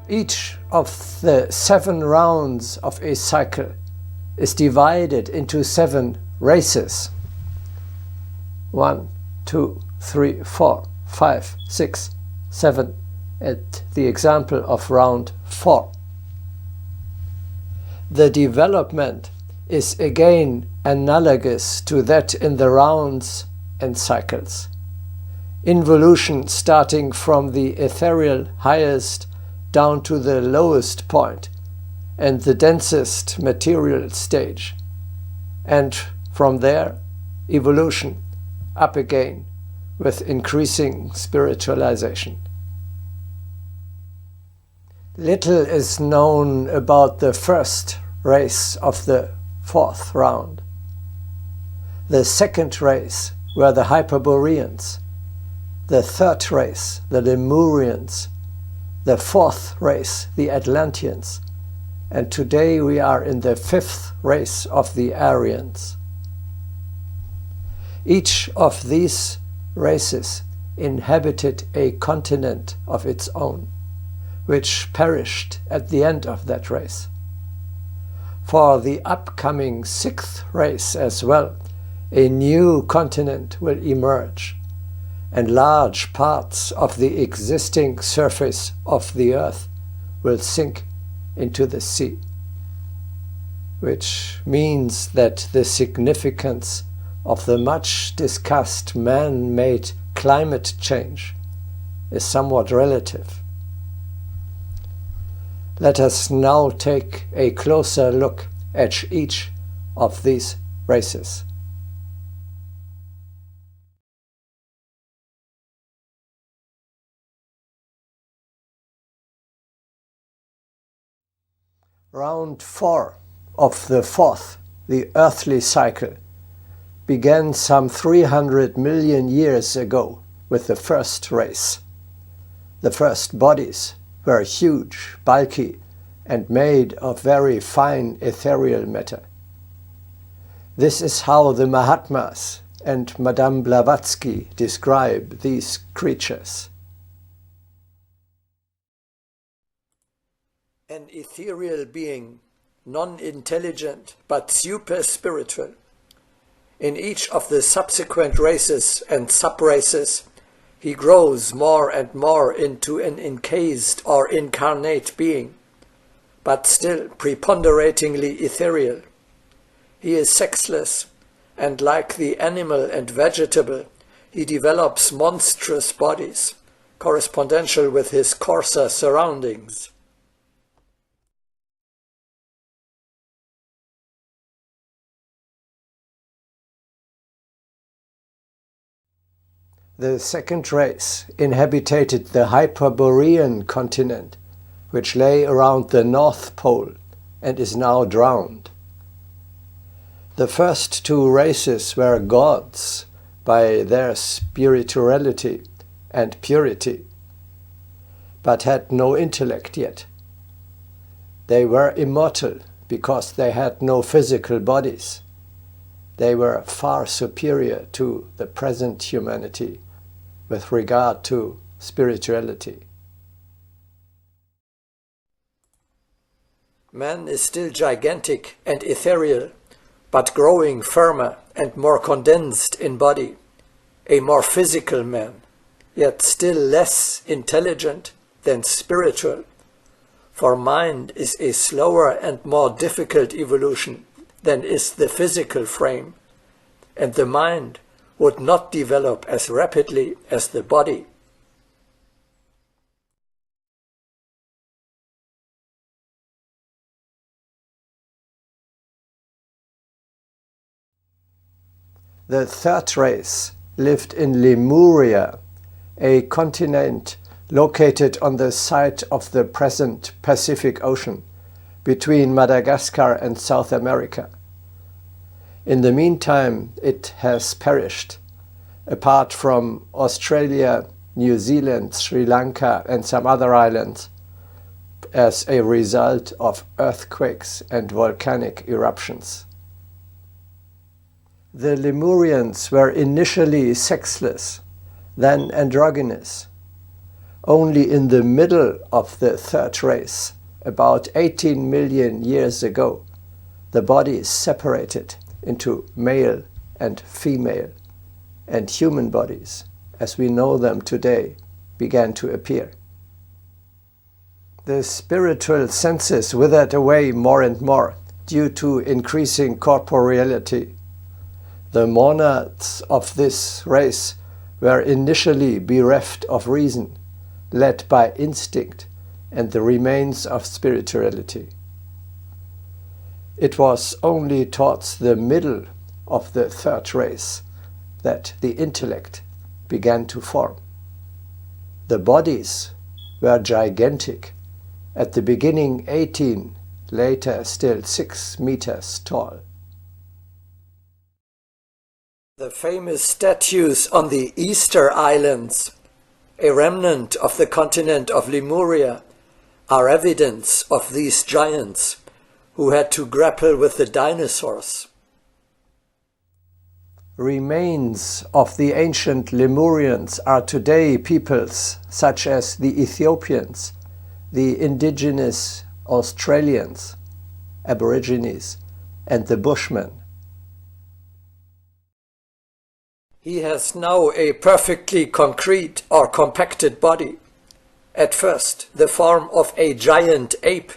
Each of the 7 rounds of a cycle is divided into 7 races. 1, 2, 3, 4, 5, 6, 7, at the example of round 4. The development is again analogous to that in the rounds and cycles. Involution starting from the ethereal highest down to the lowest point and the densest material stage, and from there evolution up again with increasing spiritualization. Little is known about the first race of the 4th round. The 2nd race were the Hyperboreans, the 3rd race the Lemurians, the 4th race the Atlanteans, and today we are in the 5th race of the Aryans. Each of these races inhabited a continent of its own, which perished at the end of that race. For the upcoming 6th race as well, a new continent will emerge, and large parts of the existing surface of the earth will sink into the sea, which means that the significance of the much discussed man-made climate change is somewhat relative. Let us now take a closer look at each of these races. Round 4 of the 4th, the earthly cycle, began some 300 million years ago with the first race. The first bodies were huge, bulky, and made of very fine ethereal matter. This is how the Mahatmas and Madame Blavatsky describe these creatures. An ethereal being, non-intelligent but super-spiritual. In each of the subsequent races and sub-races, he grows more and more into an encased or incarnate being, but still preponderatingly ethereal. He is sexless, and like the animal and vegetable, he develops monstrous bodies, correspondential with his coarser surroundings. The second race inhabited the Hyperborean continent, which lay around the North Pole and is now drowned. The first 2 races were gods by their spirituality and purity, but had no intellect yet. They were immortal because they had no physical bodies. They were far superior to the present humanity with regard to spirituality. Man is still gigantic and ethereal, but growing firmer and more condensed in body, a more physical man, yet still less intelligent than spiritual, for mind is a slower and more difficult evolution than is the physical frame, and the mind would not develop as rapidly as the body. The third race lived in Lemuria, a continent located on the site of the present Pacific Ocean, between Madagascar and South America. In the meantime, it has perished, apart from Australia, New Zealand, Sri Lanka and some other islands, as a result of earthquakes and volcanic eruptions. The Lemurians were initially sexless, then androgynous. only in the middle of the third race, about 18 million years ago, the bodies separated into male and female, and human bodies, as we know them today, began to appear. The spiritual senses withered away more and more due to increasing corporeality. The monads of this race were initially bereft of reason, led by instinct and the remains of spirituality. It was only towards the middle of the third race that the intellect began to form. The bodies were gigantic, at the beginning 18, later still 6 meters tall. The famous statues on the Easter Islands, a remnant of the continent of Lemuria, are evidence of these giants who had to grapple with the dinosaurs. Remains of the ancient Lemurians are today peoples such as the Ethiopians, the indigenous Australians, Aborigines, and the Bushmen. He has now a perfectly concrete or compacted body, at first the form of a giant ape,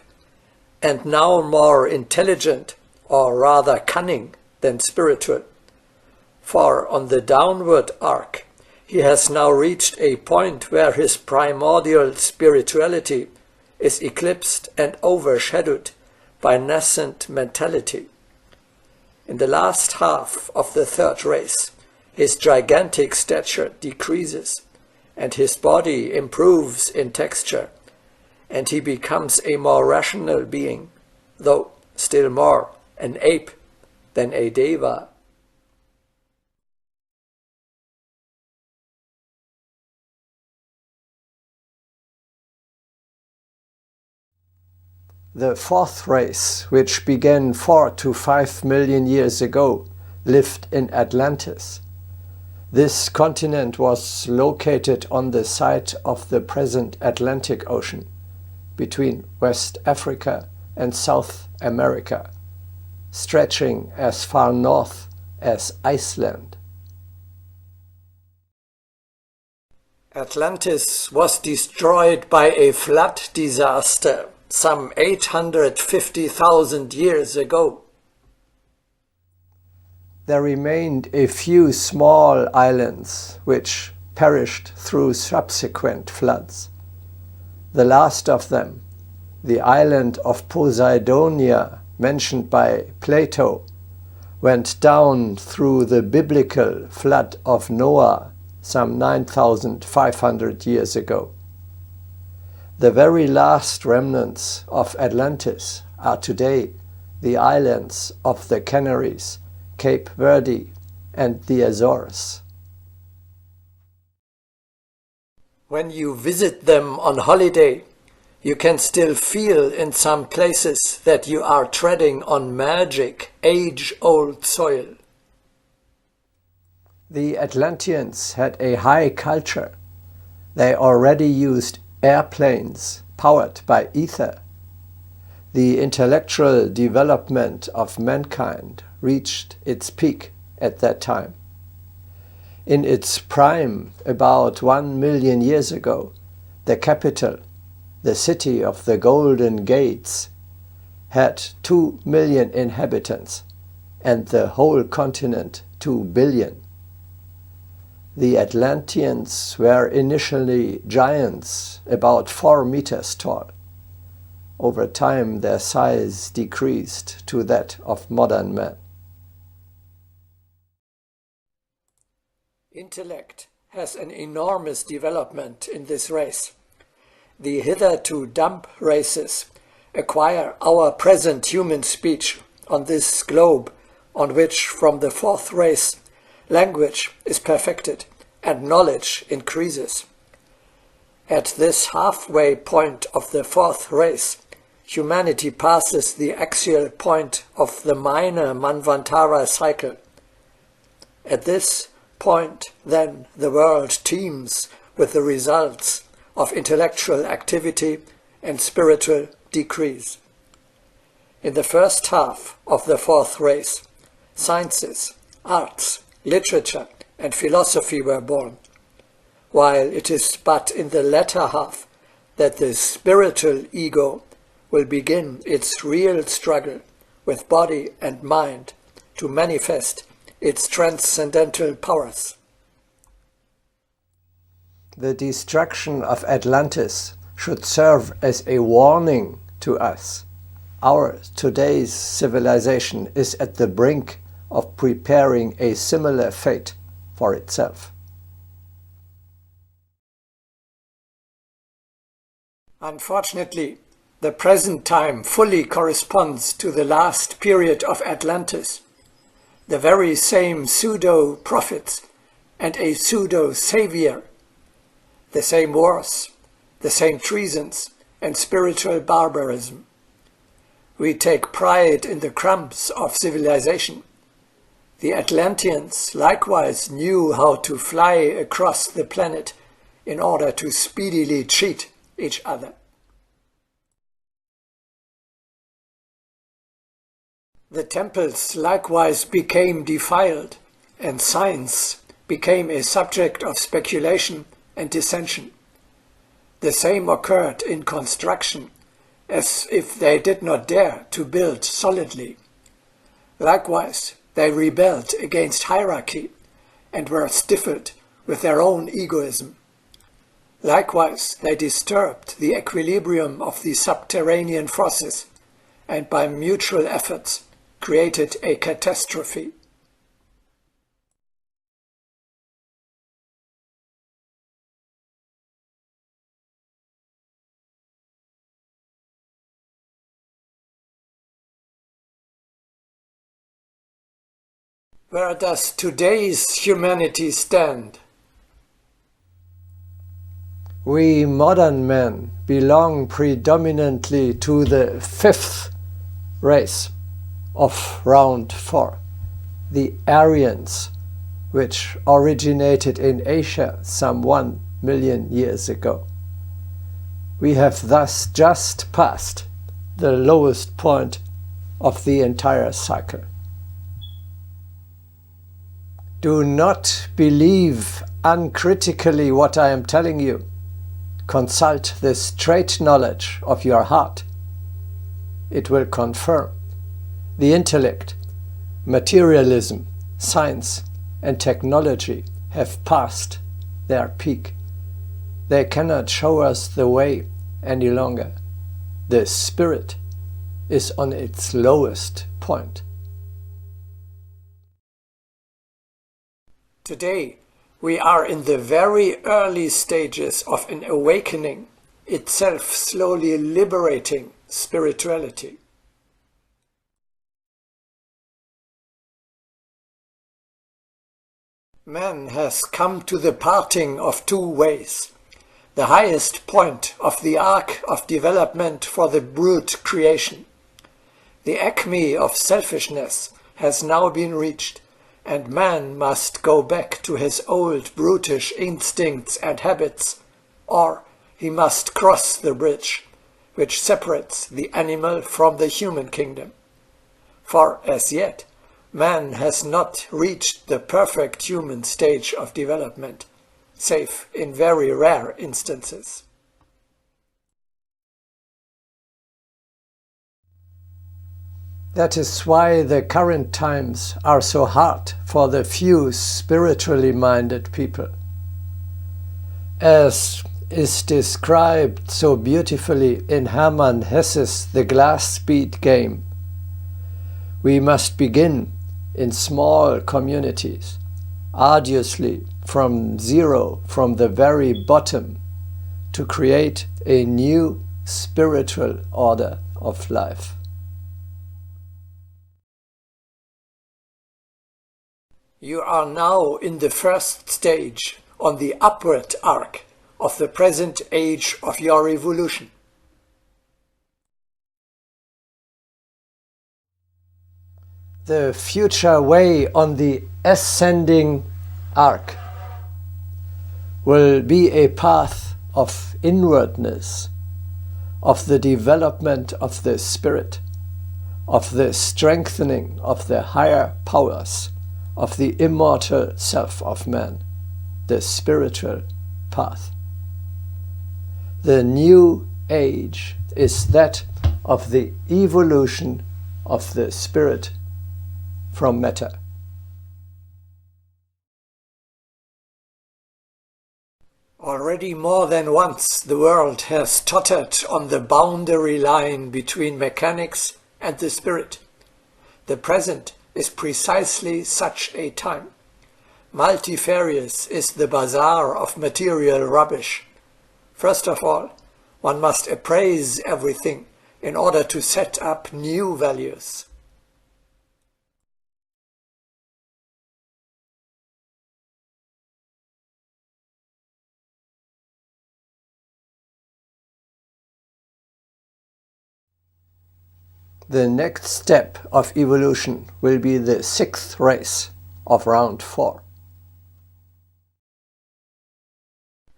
and now more intelligent, or rather cunning, than spiritual. For on the downward arc, he has now reached a point where his primordial spirituality is eclipsed and overshadowed by nascent mentality. In the last half of the third race, his gigantic stature decreases, and his body improves in texture, and he becomes a more rational being, though still more an ape than a deva. The fourth race, which began 4 to 5 million years ago, lived in Atlantis. This continent was located on the site of the present Atlantic Ocean, between West Africa and South America, stretching as far north as Iceland. Atlantis was destroyed by a flood disaster some 850,000 years ago. There remained a few small islands which perished through subsequent floods. The last of them, the island of Poseidonia, mentioned by Plato, went down through the biblical flood of Noah some 9,500 years ago. The very last remnants of Atlantis are today the islands of the Canaries, Cape Verde, and the Azores. When you visit them on holiday, you can still feel in some places that you are treading on magic, age-old soil. The Atlanteans had a high culture. They already used airplanes powered by ether. The intellectual development of mankind reached its peak at that time. In its prime, about 1 million years ago, the capital, the city of the Golden Gates, had 2 million inhabitants, and the whole continent 2 billion. The Atlanteans were initially giants, about 4 meters tall. Over time, their size decreased to that of modern man. Intellect has an enormous development in this race. The hitherto dumb races acquire our present human speech on this globe, on which from the fourth race language is perfected and knowledge increases. At this halfway point of the fourth race, humanity passes the axial point of the minor Manvantara cycle. At this point, then, the world teems with the results of intellectual activity and spiritual decrease. In the first half of the fourth race, sciences, arts, literature, and philosophy were born, while it is but in the latter half that the spiritual ego will begin its real struggle with body and mind to manifest its transcendental powers. The destruction of Atlantis should serve as a warning to us. Our today's civilization is at the brink of preparing a similar fate for itself. Unfortunately, the present time fully corresponds to the last period of Atlantis. The very same pseudo-prophets and a pseudo-savior, the same wars, the same treasons and spiritual barbarism. We take pride in the crumbs of civilization. The Atlanteans likewise knew how to fly across the planet in order to speedily cheat each other. The temples likewise became defiled, and science became a subject of speculation and dissension. The same occurred in construction, as if they did not dare to build solidly. Likewise, they rebelled against hierarchy and were stifled with their own egoism. Likewise, they disturbed the equilibrium of the subterranean forces and by mutual efforts created a catastrophe. Where does today's humanity stand? We modern men belong predominantly to the fifth race of round 4, the Aryans, which originated in Asia some 1 million years ago. We have thus just passed the lowest point of the entire cycle. Do not believe uncritically what I am telling you. Consult the straight knowledge of your heart. It will confirm. The intellect, materialism, science, and technology have passed their peak. They cannot show us the way any longer. The spirit is on its lowest point. Today, we are in the very early stages of an awakening, itself slowly liberating spirituality. Man has come to the parting of two ways, the highest point of the arc of development for the brute creation. The acme of selfishness has now been reached, and man must go back to his old brutish instincts and habits, or he must cross the bridge which separates the animal from the human kingdom. For as yet, man has not reached the perfect human stage of development, save in very rare instances. That is why the current times are so hard for the few spiritually minded people. As is described so beautifully in Hermann Hesse's The Glass Bead Game, we must begin in small communities, arduously from zero, from the very bottom, to create a new spiritual order of life. You are now in the first stage on the upward arc of the present age of your evolution. The future way on the ascending arc will be a path of inwardness, of the development of the spirit, of the strengthening of the higher powers, of the immortal self of man, the spiritual path. The new age is that of the evolution of the spirit from matter. Already more than once the world has tottered on the boundary line between mechanics and the spirit. The present is precisely such a time. Multifarious is the bazaar of material rubbish. First of all, one must appraise everything in order to set up new values. The next step of evolution will be the sixth race of round 4.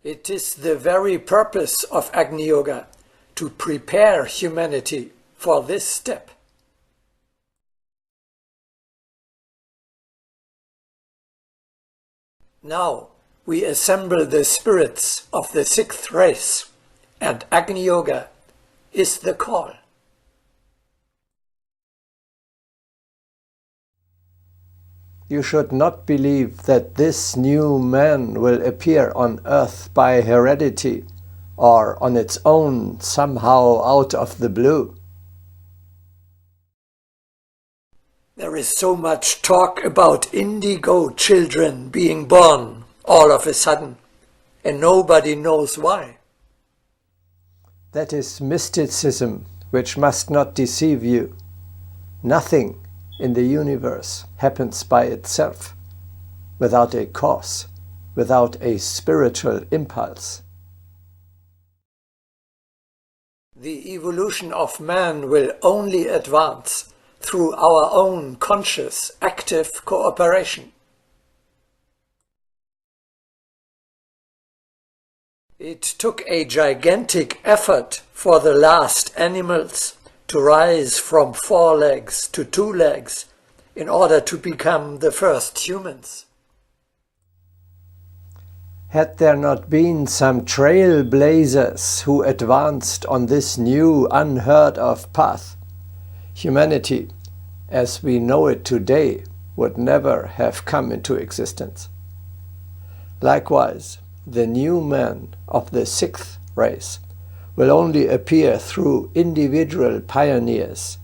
It is the very purpose of Agni Yoga to prepare humanity for this step. Now we assemble the spirits of the sixth race, and Agni Yoga is the call. You should not believe that this new man will appear on earth by heredity or on its own somehow out of the blue. There is so much talk about indigo children being born all of a sudden, and nobody knows why. That is mysticism, which must not deceive you. Nothing in the universe happens by itself, without a cause, without a spiritual impulse. The evolution of man will only advance through our own conscious, active cooperation. It took a gigantic effort for the last animals to rise from 4 legs to 2 legs in order to become the first humans. Had there not been some trailblazers who advanced on this new, unheard of path, humanity, as we know it today, would never have come into existence. Likewise, the new man of the sixth race will only appear through individual pioneers,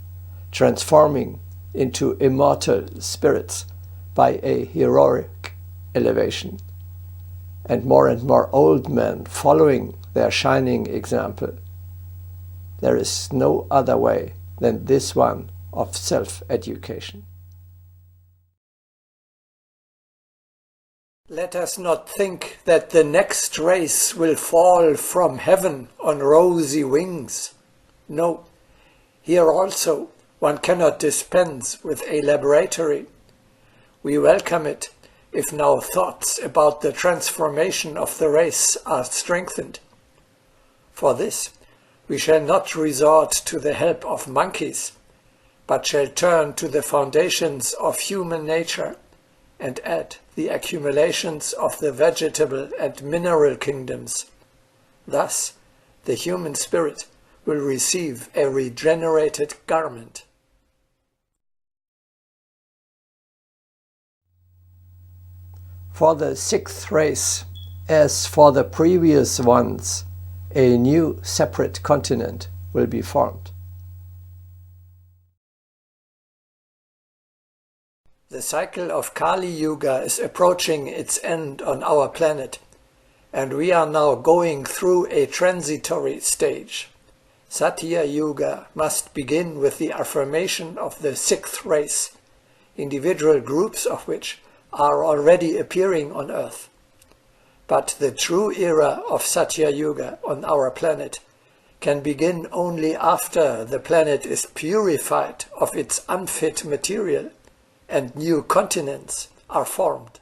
transforming into immortal spirits by a heroic elevation, and more old men following their shining example. There is no other way than this one of self-education. Let us not think that the next race will fall from heaven on rosy wings. No, here also one cannot dispense with a laboratory. We welcome it if now thoughts about the transformation of the race are strengthened. For this, we shall not resort to the help of monkeys, but shall turn to the foundations of human nature and add the accumulations of the vegetable and mineral kingdoms. Thus, the human spirit will receive a regenerated garment. For the sixth race, as for the previous ones, a new separate continent will be formed. The cycle of Kali Yuga is approaching its end on our planet, and we are now going through a transitory stage. Satya Yuga must begin with the affirmation of the sixth race, individual groups of which are already appearing on Earth. But the true era of Satya Yuga on our planet can begin only after the planet is purified of its unfit material and new continents are formed.